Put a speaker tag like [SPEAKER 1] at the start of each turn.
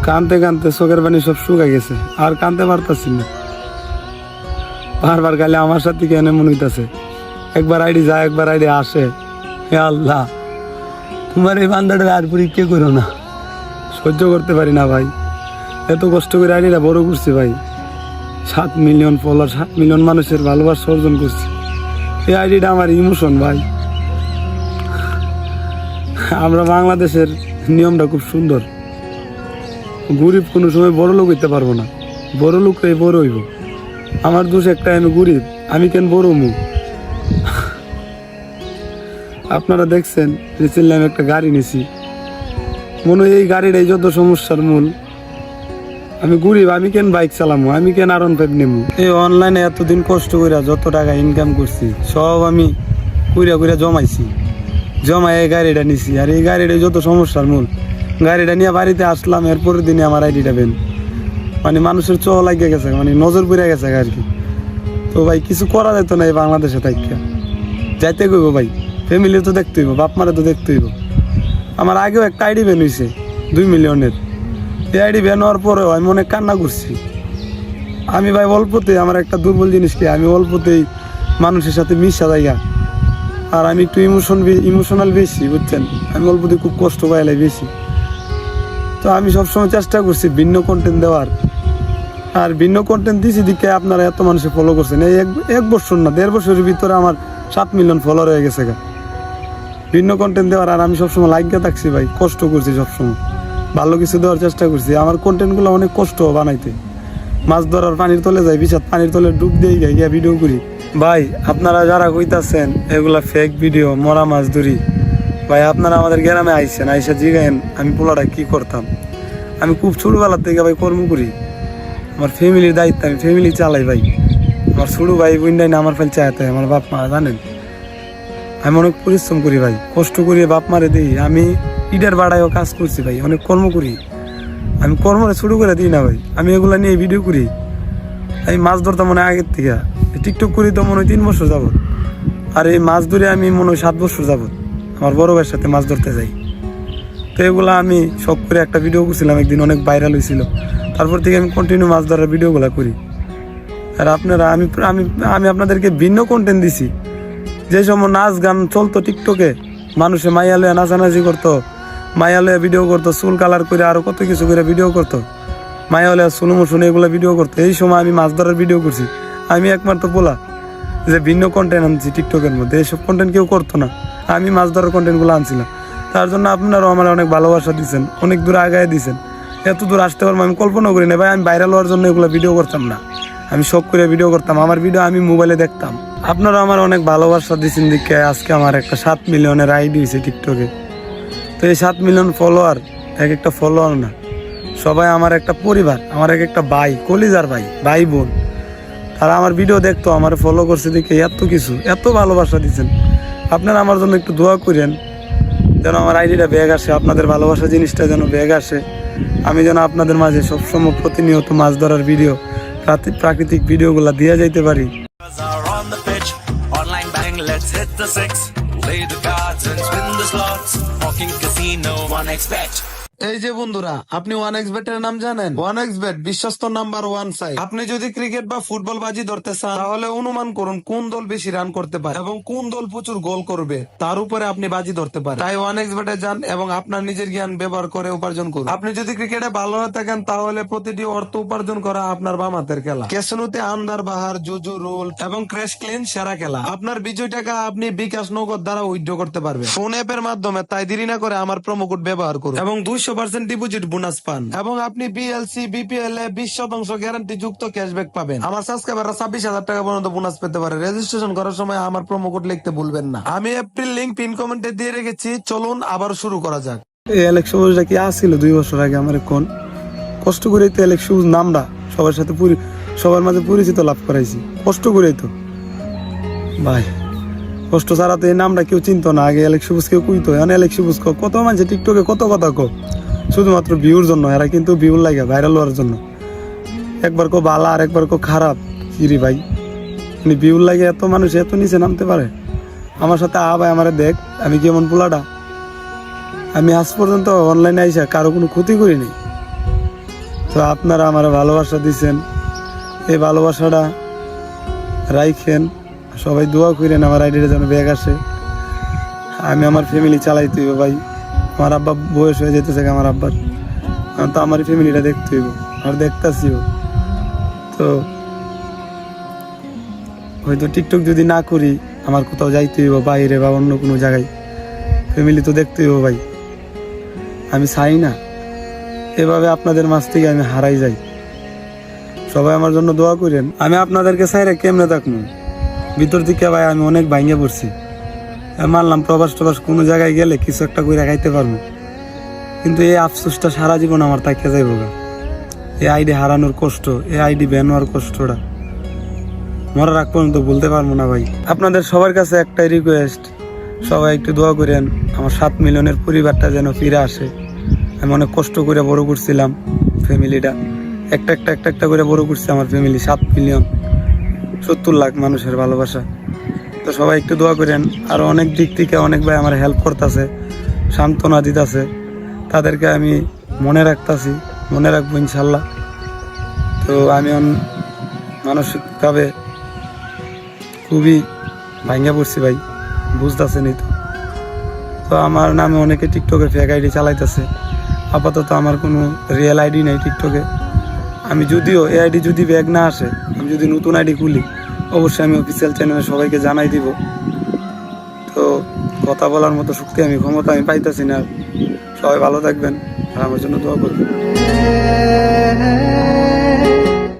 [SPEAKER 1] কানতে কানতে চোখের পানি সব শুকাই গেছে, আর কানতে পারতাছি না। বারবার গালে আমার সাথে কেন মনে হইতাছে, একবার আইডি যায় একবার আইডি আসে। হে আল্লাহ, তোমার এই বান্দাটা আর পরীক্ষা করো না, সহ্য করতে পারি না ভাই। এত কষ্ট করে আইডিটা বড় করছি ভাই, 7 মিলিয়ন ফলোয়ার, 7 মিলিয়ন মানুষের ভালোবাসা অর্জন করছি। এই আইডিটা আমার ইমোশন ভাই। আমরা বাংলাদেশের নিয়মটা খুব সুন্দর, গরিব কোনো সময় বড় লোক হইতে পারবো না, বড় লোকরাই বড় হইব। আমার দোষ একটা, আমি গরিব, আমি কেন বড় মুখ। আপনারা দেখছেন রিসেন্টলি আমি একটা গাড়ি নিছি, মনে হয় এই গাড়িটাই যত সমস্যার মূল। আমি গরিব, আমি কেন বাইক চালামো, আমি কেন R15 নেবো। এই অনলাইনে এতদিন কষ্ট করে যত টাকা ইনকাম করছি সব আমি কইরা জমাইছি, জমাই এই গাড়িটা নিছি। আর এই গাড়িটাই যত সমস্যার মূল। গাড়িটা নিয়ে বাড়িতে আসলাম, এরপরের দিনে আমার আইডিটা বেন, মানে মানুষের চোখ লাগিয়ে গেছে, মানে নজর পড়ে গেছে আর কি। তো ভাই কিছু করা যেত না এই বাংলাদেশে থাইকা, যাইতে কইব ভাই, ফ্যামিলি তো দেখতে হইব, বাপ মারে তো দেখতে হইব। আমার আগেও একটা আইডি বেন হয়েছে 2 মিলিয়নের। এই আইডি বেন হওয়ার পরেও আমি অনেক কান্না করছি। আমি ভাই অল্পতেই, আমার একটা দুর্বল জিনিস কি, আমি অল্পতেই মানুষের সাথে মিশা জায়গা। আর আমি একটু ইমোশনাল বেশি, বুঝছেন, আমি অল্পতেই খুব কষ্ট পাইলাই বেশি। তো আমি সবসময় চেষ্টা করছি ভিন্ন কন্টেন্ট দেওয়ার, আর ভিন্ন কন্টেন্ট দিয়েছি দিকে আপনারা এত মানুষে ফলো করছেন। এই এক বছর না 1.5 বছরের ভিতরে আমার 7 মিলিয়ন ফলোয়ার হয়ে গেছে গা ভিন্ন কন্টেন্ট দেওয়ার। আর আমি সবসময় লাগিয়ে থাকছি ভাই, কষ্ট করছি, সবসময় ভালো কিছু দেওয়ার চেষ্টা করছি। আমার কন্টেন্টগুলো অনেক কষ্ট বানাইতে, মাছ ধরার পানির তলে যাই, বিশাল পানির তলে ডুব দিয়ে গিয়া ভিডিও করি। ভাই আপনারা যারা কইতাছেন এগুলা ফেক ভিডিও, মরা মাছ ধরি, ভাই আপনারা আমাদের গ্রামে আইসেন, আইসা জিগায়েন আমি পোলাটা কি করতাম। আমি খুব ছোটবেলার থেকে ভাই কর্ম করি, আমার ফ্যামিলির দায়িত্ব, আমি ফ্যামিলি চালাই ভাই। আমার ছোটো ভাই বোনটাই না আমার ফেল চাইতে, আমার বাপ মা জানেন। আমি অনেক পরিশ্রম করি ভাই, কষ্ট করি, বাপ মারে দিই। আমি ইটার বাড়ায়ও কাজ করছি ভাই, অনেক কর্ম করি। আমি কর্মটা শুরু করে দিই না ভাই, আমি এগুলা নিয়ে ভিডিও করি। আমি মাছ ধরতাম মনে হয় আগের থেকে, টিকটক করি তো মনে হয় 3 বছর যাবত। আর এই মাছ ধরে আমি মনে হয় 7 বছর যাবত আমার বড় ভাইয়ের সাথে মাছ ধরতে যাই। তো এগুলা আমি শখ করে একটা ভিডিও করছিলাম একদিন, অনেক ভাইরাল হয়েছিল। তারপর থেকে আমি কন্টিনিউ মাছ ধরার ভিডিওগুলো করি। আর আপনারা, আমি আপনাদেরকে ভিন্ন কন্টেন্ট দিছি। যে সময় নাচ গান চলতো টিকটকে, মানুষে মাইয়া লয়া নাচানাচি করতো, মাইয়া লয়া ভিডিও করতো, চুল কালার করে আরো কত কিছু করে ভিডিও করতো, মাইয়া লয়া শুনুমো শুনে এগুলো ভিডিও করতো। এই সময় আমি মাছ ধরার ভিডিও করছি। আমি একমাত্র বলা যে ভিন্ন কন্টেন্ট আনছি টিকটকের মধ্যে, এইসব কন্টেন্ট কেউ করতো না, আমি মাছ ধরার কন্টেন্টগুলো আনছিলাম। তার জন্য আপনারাও আমার অনেক ভালোবাসা দিচ্ছেন, অনেক দূর আগায় দিচ্ছেন। এত দূর আসতে পারবো আমি কল্পনা করি না ভাই। আমি ভাইরাল হওয়ার জন্য এগুলো ভিডিও করতাম না, আমি শখ করে ভিডিও করতাম, আমার ভিডিও আমি মোবাইলে দেখতাম। আপনারা আমার অনেক ভালোবাসা দিচ্ছেন দিকে আজকে আমার একটা 7 মিলিয়নের আইডি হয়েছে টিকটকে। তো এই 7 মিলিয়ন ফলোয়ার এক একটা ফলোয়ার না, সবাই আমার একটা পরিবার, আমার এক একটা ভাই, কলিজার ভাই, ভাই বোন। তারা আমার ভিডিও দেখতো, আমার ফলো করছে দেখে এত কিছু, এত ভালোবাসা দিচ্ছেন। আপনারা আমার জন্য একটু দোয়া করেন যেন আমার আইডিটা ব্যাগ আসে, আপনাদের ভালোবাসা জিনিসটা যেন ব্যাগ আসে। আমি যেন আপনাদের মাঝে সবসময় প্রতিনিয়ত মাছ ধরার ভিডিও, প্রাকৃতিক ভিডিওগুলো দিয়ে যাইতে পারি। এই যে বন্ধুরা, আপনি 1xBet এর নাম জানেন? 1xBet বিশ্বস্ত নাম্বার 1 সাইট। আপনি যদি ক্রিকেট বা ফুটবল বাজি ধরতে চান, তাহলে অনুমান করুন কোন দল বেশি রান করতে পারে এবং কোন দল প্রচুর গোল করবে, তার উপরে আপনি বাজি ধরতে পারেন। তাই 1xBet এ যান এবং আপনার নিজের জ্ঞান ব্যবহার করে উপার্জন করুন। আপনি যদি ক্রিকেটে ভালো হয়ে থাকেন, তাহলে প্রতিটি অর্থ উপার্জন করা আপনার বাম হাতের খেলা। ক্যাসিনোতে আন্দার বাহার, জুজু, রোল এবং ক্র্যাশ ক্লিন সেরা খেলা। আপনার বিজয় টাকা আপনি বিকাশ নগদ দ্বারা উইথড্র করতে পারবেন ফোন অ্যাপের মাধ্যমে। তাই দেরি না করে আমার প্রোমো কোড ব্যবহার করুন এবং 200% ডিপোজিট বোনাস পান, এবং আপনি বিএলসি বিপিএল এ 20% গ্যারান্টি যুক্ত ক্যাশব্যাক পাবেন। আমার সাবস্ক্রাইবাররা 26,000 টাকা পর্যন্ত বোনাস পেতে পারে। রেজিস্ট্রেশন করার সময় আমার প্রোমো কোড লিখতে ভুলবেন না। আমি এপ্রিল লিংক পিন কমেন্টে দিয়ে রেখেছি। চলুন আবার শুরু করা যাক। এই অ্যালেক্স সবুজটা কি আসছিল 2 বছর আগে আমার কোন কষ্ট করে তো অ্যালেক্স সবুজ নামটা সবার সাথে সবার মাঝে পরিচিত লাভ করাইছি, কষ্ট করেই তো ভাই। কষ্ট ছাড়া তো এই নামটা কেউ চিনতো না আগে। অ্যালেক্স সবুজ কেউ কইতো, এখন অ্যালেক্স সবুজ কত মানুষ টিকটকে কত কথা শুধুমাত্র ভিউর জন্য। এরা কিন্তু ভিউ লাগে ভাইরাল হওয়ার জন্য। একবার কো ভালো আর একবার কো খারাপ, কিরি ভাই, মানে ভিউ লাগে এত মানুষ এত নিচে নামতে পারে। আমার সাথে ভাই, আমারে দেখ আমি কেমন পোলাটা। আমি আজ পর্যন্ত অনলাইনে আইসা কারো কোনো ক্ষতি করি নাই, তো আপনারা আমার ভালোবাসা দিছেন, এই ভালোবাসাটা রাইখেন, সবাই দোয়া করেন আমার আইডিটা যেন ব্যাগ আসে। আমি আমার ফ্যামিলি চালাইতে হইব ভাই, আমার আব্বা বয়স হয়ে যেতেছে আমার আব্বার, তো আমার ফ্যামিলিটা দেখতে হইব আর দেখতেছিও। তো হয়তো টিকটক যদি না করি, আমার কোথাও যাইতে হইব বাইরে বা অন্য কোনো জায়গায়, ফ্যামিলি তো দেখতে হইব ভাই। আমি চাই না এভাবে আপনাদের মাঝ থেকে আমি হারাই যাই। সবাই আমার জন্য দোয়া করেন। আমি আপনাদেরকে চাইরে কেমনে থাকবো, ভিতর থেকে ভাই আমি অনেক ভাঙে পড়ছি। মানলাম প্রবাস টবাস কোনো জায়গায় গেলে কিছু একটা করে খাইতে পারবো, কিন্তু এই আফসোসটা সারা জীবন আমার তাকে যাইব গা। এই আইডি হারানোর কষ্ট, এই আইডি ব্যান হওয়ার কষ্টটা মরার আগ পর্যন্ত বলতে পারবো না ভাই। আপনাদের সবার কাছে একটাই রিকোয়েস্ট, সবাই একটু দোয়া করেন আমার 7 মিলিয়নের পরিবারটা যেন ফিরে আসে। আমি অনেক কষ্ট করে বড় করছিলাম ফ্যামিলিটা, একটা একটা একটা একটা করে বড় করছি আমার ফ্যামিলি। 7 মিলিয়ন, 70 লাখ মানুষের ভালোবাসা। তো সবাই একটু দোয়া করেন। আর অনেক দিক থেকে অনেক ভাই আমার হেল্প করতেছে, সান্ত্বনা দিতেছে, তাদেরকে আমি মনে রাখতেছি, মনে রাখবো ইনশাল্লাহ। তো আমি মানসিকভাবে খুবই ভাঙ্গা পড়ছি ভাই, বুঝতেছেনই তো। তো আমার নামে অনেকে টিকটকে ফেক আইডি চালাইতেছে। আপাতত আমার কোনো রিয়েল আইডি নেই টিকটকে। আমি যদিও এই আইডি যদি ব্যাগ না আসে, আমি যদি নতুন আইডি খুলি, অবশ্যই আমি অফিসিয়াল চ্যানেলে সবাইকে জানাই দিব। তো কথা বলার মতো শক্তি ক্ষমতা আমি পাইতেছি না। সবাই ভালো থাকবেন আর আমার জন্য দোয়া করবেন।